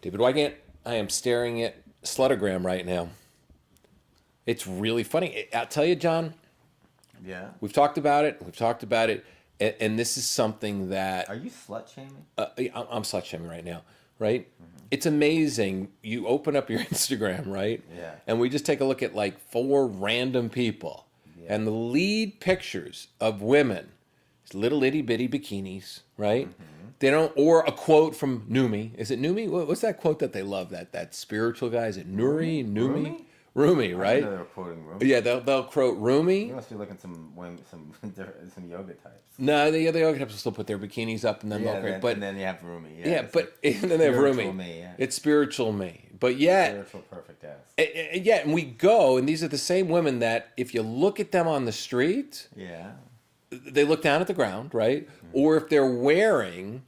David Wygant, I am staring at Sluttergram right now. It's really funny. I'll tell you, John. Yeah. We've talked about it. And this is something that Are you slut shaming? I'm slut shaming right now, right? Mm-hmm. It's amazing. You open up your Instagram, right? Yeah. And we just take a look at like 4 random people, and the lead pictures of women, little itty bitty bikinis, right? Mm-hmm. They don't, or a quote from Numi. Is it Numi? What's that quote that they love? That spiritual guy? Is it Nuri? Numi? Rumi, right? I know they're quoting Rumi. Yeah, they'll quote Rumi. You must be looking some yoga types. No, the other yoga types will still put their bikinis up and then they'll create. But and then you have Rumi. Yeah, but and then they have Rumi. Me, yeah. It's spiritual me. But yet, spiritual perfect ass. And we go, and these are the same women that if you look at them on the street, they look down at the ground, right? Mm-hmm. Or if they're wearing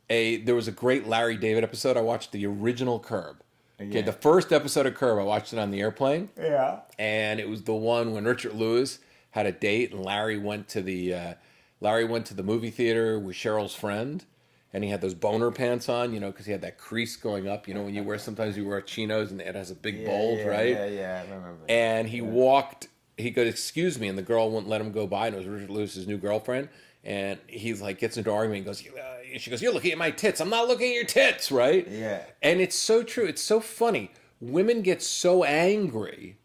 there was a great Larry David episode. I watched the original Curb. Okay, the first episode of Curb, I watched it on the airplane. Yeah. And it was the one when Richard Lewis had a date, and Larry went to the movie theater with Cheryl's friend, and he had those boner pants on, because he had that crease going up. When you wear, sometimes you wear chinos and it has a big bulge, right? Yeah, I remember. And he walked. He goes, "Excuse me," and the girl wouldn't let him go by, and it was Richard Lewis's new girlfriend. And he's like, gets into an argument and goes, she goes, "You're looking at my tits. I'm not looking at your tits," right? Yeah. And it's so true. It's so funny. Women get so angry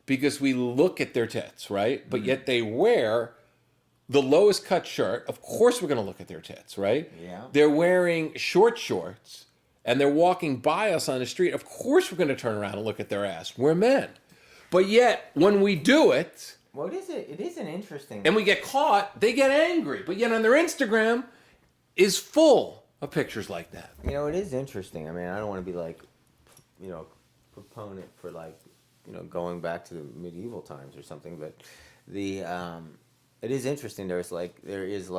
because we look at their tits, right? But yet they wear the lowest cut shirt. Of course we're going to look at their tits, right? Yeah. They're wearing short shorts and they're walking by us on the street. Of course we're going to turn around and look at their ass. We're men. But yet when we do it... Well, it is an interesting... And we get caught, they get angry. But yet on their Instagram is full of pictures like that. It is interesting. I mean, I don't want to be like, proponent for like, going back to the medieval times or something, but it is interesting. There is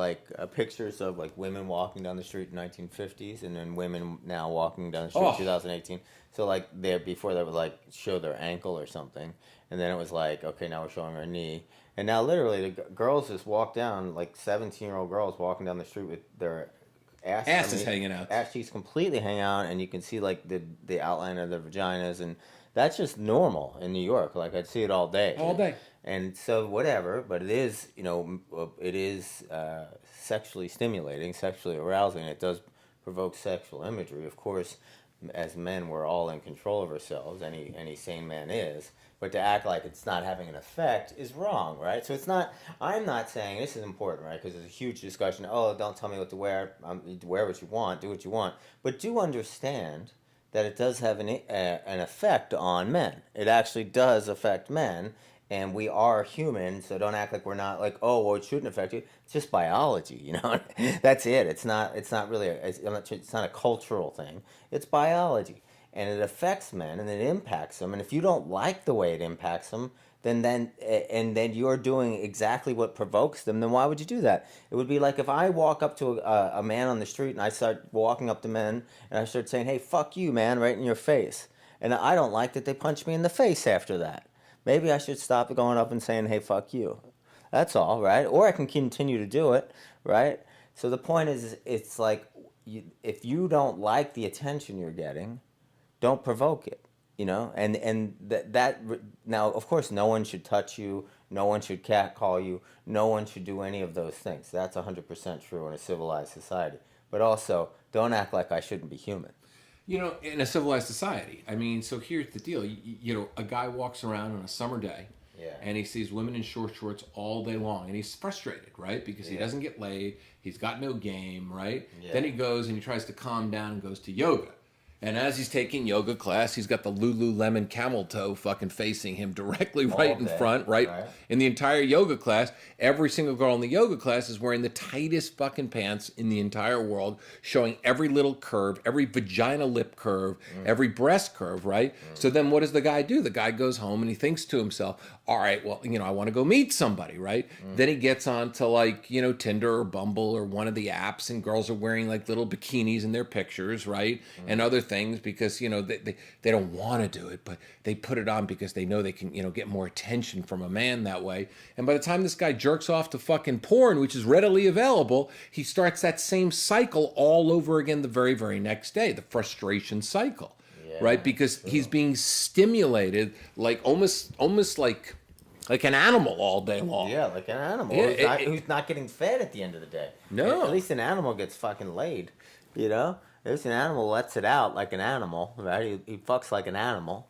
pictures of like women walking down the street in 1950s, and then women now walking down the street in 2018. So like before they would like show their ankle or something, and then it was like, okay, now we're showing our knee. And now literally the girls just walk down, like 17-year-old girls walking down the street with their asses hanging out. Ass cheeks completely hang out, and you can see like the outline of their vaginas, and that's just normal in New York. Like I'd see it all day. All day. And so whatever, but it is, sexually stimulating, sexually arousing. It does provoke sexual imagery. Of course, as men, we're all in control of ourselves. Any sane man is. But to act like it's not having an effect is wrong, right? So it's not, I'm not saying, this is important, right? Because there's a huge discussion, don't tell me what to wear. Wear what you want, do what you want. But do understand that it does have an effect on men. It actually does affect men. And we are human, so don't act like we're not like, it shouldn't affect you. It's just biology, That's it. It's not really, it's not a cultural thing. It's biology. And it affects men, and it impacts them. And if you don't like the way it impacts them, then you're doing exactly what provokes them, then why would you do that? It would be like if I walk up to a man on the street and I start walking up to men and I start saying, "Hey, fuck you, man," right in your face. And I don't like that they punch me in the face after that. Maybe I should stop going up and saying, "Hey, fuck you." That's all, right? Or I can continue to do it, right? So the point is, it's like, if you don't like the attention you're getting, don't provoke it, and that now, of course, no one should touch you, no one should catcall you, no one should do any of those things. That's 100% true in a civilized society. But also, don't act like I shouldn't be human. In a civilized society. I mean, so here's the deal. A guy walks around on a summer day, and he sees women in short shorts all day long, and he's frustrated, right? Because he doesn't get laid, he's got no game, right? Yeah. Then he goes and he tries to calm down and goes to yoga. And as he's taking yoga class, he's got the Lululemon camel toe fucking facing him directly right in front, right? In the entire yoga class, every single girl in the yoga class is wearing the tightest fucking pants in the entire world, showing every little curve, every vagina lip curve, every breast curve, right? So then what does the guy do? The guy goes home and he thinks to himself, all right, well, I want to go meet somebody, right? Then he gets on to like, Tinder or Bumble or one of the apps, and girls are wearing like little bikinis in their pictures, right? And other things because, they don't want to do it, but they put it on because they know they can, get more attention from a man that way. And by the time this guy jerks off to fucking porn, which is readily available, he starts that same cycle all over again the very, very next day, the frustration cycle, right? Because he's being stimulated like almost like an animal all day long. Yeah, like an animal who's not getting fed at the end of the day. No. At least an animal gets fucking laid, At least an animal lets it out like an animal, right? He fucks like an animal,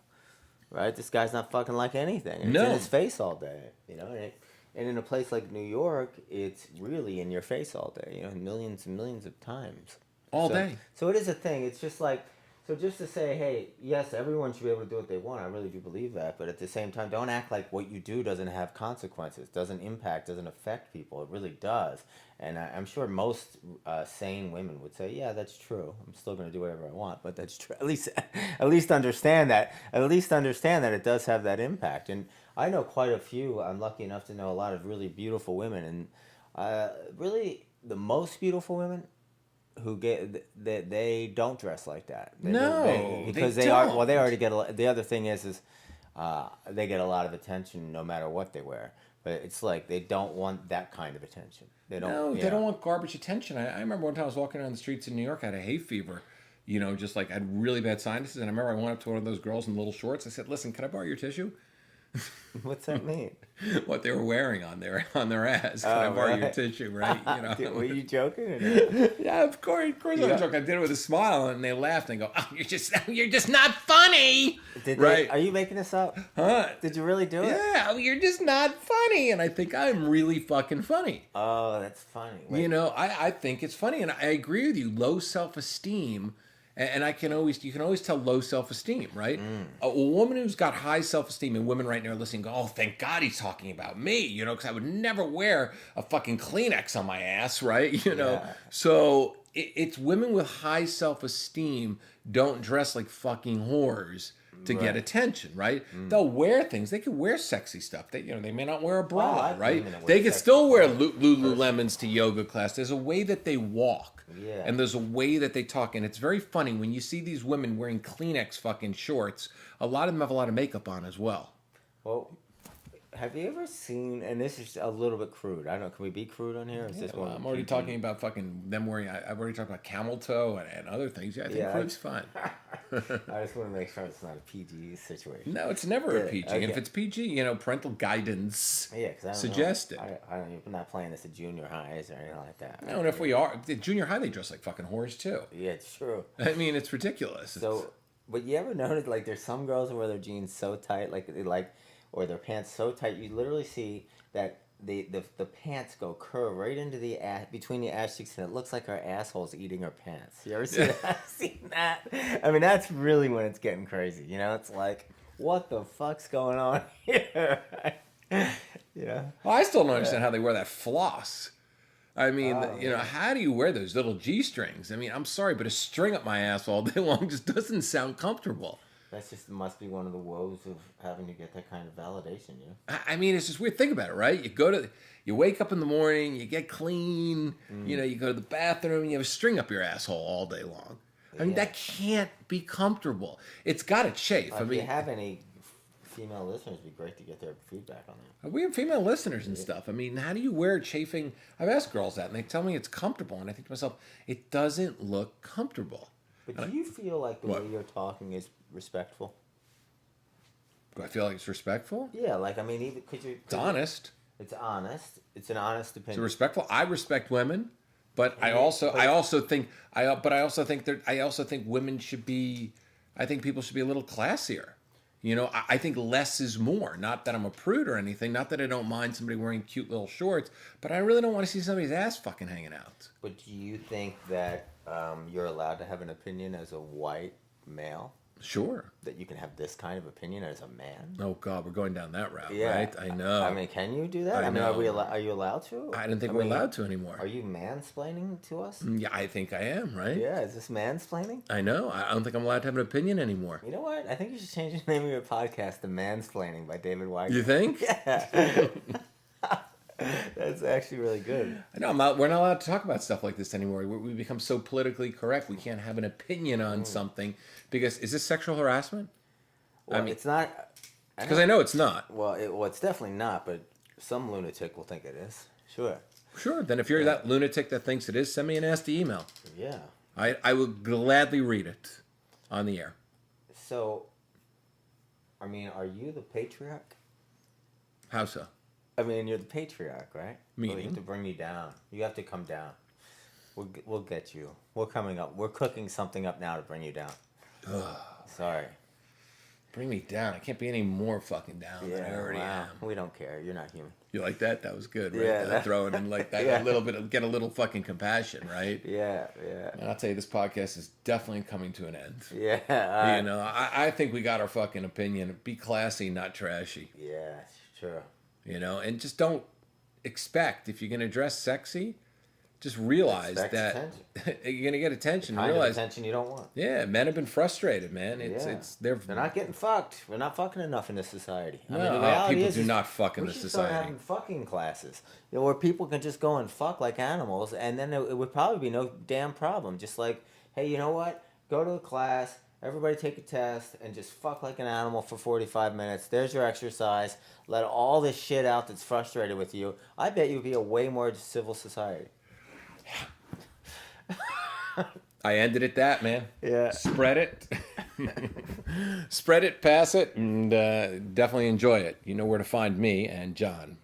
right? This guy's not fucking like anything. It's in his face all day, And in a place like New York, it's really in your face all day, millions and millions of times. All day. So it is a thing. It's just like... So just to say, hey, yes, everyone should be able to do what they want. I really do believe that. But at the same time, don't act like what you do doesn't have consequences, doesn't affect people. It really does. And I'm sure most sane women would say, yeah, that's true. I'm still going to do whatever I want, but that's true. At least understand that. At least understand that it does have that impact. And I know quite a few. I'm lucky enough to know a lot of really beautiful women. And really, the most beautiful women who get that they don't dress like that. Because they are. Well, they already get. The other thing is they get a lot of attention no matter what they wear. But it's like they don't want that kind of attention. They don't. They don't want garbage attention. I remember one time I was walking around the streets in New York. I had a hay fever. Just like I had really bad sinuses, and I remember I went up to one of those girls in little shorts. I said, "Listen, can I borrow your tissue?" What's that mean? What they were wearing on their ass. Can I borrow your tissue, right? Were you joking? Or not? Yeah, of course I'm joking. I did it with a smile, and they laughed and go, "Oh, you're just not funny." Are you making this up? Huh? Did you really do it? Yeah, you're just not funny, and I think I'm really fucking funny. Oh, that's funny. Wait. I think it's funny, and I agree with you. Low self-esteem. And you can always tell low self-esteem, right? A woman who's got high self-esteem, and women right now are listening go, oh, thank God he's talking about me, because I would never wear a fucking Kleenex on my ass, right? Yeah. So it's women with high self-esteem don't dress like fucking whores to get attention, right? They'll wear things. They could wear sexy stuff. They may not wear a bra, right? They could still wear Lululemons to yoga class. There's a way that they walk. Yeah. And there's a way that they talk. And it's very funny when you see these women wearing Kleenex fucking shorts. A lot of them have a lot of makeup on as well. Well, have you ever seen, and this is a little bit crude. I don't know, can we be crude on here? Or is this one I'm already talking about fucking them wearing, I've already talked about camel toe and other things. Yeah, I think crude's fine. I just want to make sure it's not a PG situation. No, it's never a PG. Okay. And if it's PG, parental guidance suggested. I'm not playing this at junior highs or anything like that. No, and if we are, at junior high, they dress like fucking whores too. Yeah, it's true. I mean, it's ridiculous. So, but you ever notice, like, there's some girls who wear their jeans so tight, or their pants so tight, you literally see that the pants curve right into the ass, between the ass cheeks, and it looks like her asshole's eating her pants. You ever see that? Seen that? I mean, that's really when it's getting crazy. It's like, what the fuck's going on here? Well, I still don't understand how they wear that floss. I mean, how do you wear those little G-strings? I mean, I'm sorry, but a string up my ass all day long just doesn't sound comfortable. That's just must be one of the woes of having to get that kind of validation, I mean, it's just weird. Think about it, right? You wake up in the morning, you get clean, you go to the bathroom, you have a string up your asshole all day long. I mean, that can't be comfortable. It's got to chafe. If you have any female listeners, it'd be great to get their feedback on that. We have female listeners and stuff. I mean, how do you wear chafing? I've asked girls that, and they tell me it's comfortable, and I think to myself, it doesn't look comfortable. But do you feel like the way you're talking is respectful? Do I feel like it's respectful? Yeah, I mean, even it's honest. It's honest. It's an honest opinion. It's respectful. I respect women, but I also think women should be. I think people should be a little classier. I think less is more. Not that I'm a prude or anything. Not that I don't mind somebody wearing cute little shorts, but I really don't want to see somebody's ass fucking hanging out. But do you think that you're allowed to have an opinion as a white male? Sure. That you can have this kind of opinion as a man? Oh, God, we're going down that route, right? I know. I mean, can you do that? I mean, are you allowed to? I don't think we're allowed to anymore. Are you mansplaining to us? Yeah, I think I am, right? Yeah, is this mansplaining? I know. I don't think I'm allowed to have an opinion anymore. You know what? I think you should change the name of your podcast to Mansplaining by David Weiger. You think? Yeah. That's actually really good. I know we're not allowed to talk about stuff like this anymore. We become so politically correct. We can't have an opinion on something because is this sexual harassment? Well, it's not. Because I know it's not. Well, it's definitely not, but some lunatic will think it is. Sure. Sure. Then if you're that lunatic that thinks it is, send me a nasty email. Yeah. I would gladly read it on the air. So, I mean, are you the patriarch? How so? I mean, you're the patriarch, right? Meaning? Well, you have to bring me down. You have to come down. We'll get you. We're coming up. We're cooking something up now to bring you down. Sorry. Bring me down. I can't be any more fucking down than I already am. We don't care. You're not human. You like that? That was good, right? Yeah. Throwing in like that a little bit, get a little fucking compassion, right? Yeah. And I'll tell you, this podcast is definitely coming to an end. Yeah. You know, I think we got our fucking opinion. Be classy, not trashy. Yeah, sure. You know, and just don't expect, if you're going to dress sexy, just realize that you're going to get attention. Realize attention you don't want. Yeah, men have been frustrated, man. They're not getting fucked. We're not fucking enough in this society. No, I mean, the reality do not fuck in this society. We should start having fucking classes, where people can just go and fuck like animals, and then it would probably be no damn problem. Just like, hey, you know what? Go to a class. Everybody take a test and just fuck like an animal for 45 minutes. There's your exercise. Let all this shit out that's frustrated with you. I bet you'd be a way more civil society. I ended at that, man. Yeah. Spread it. Spread it, pass it, and definitely enjoy it. You know where to find me and John.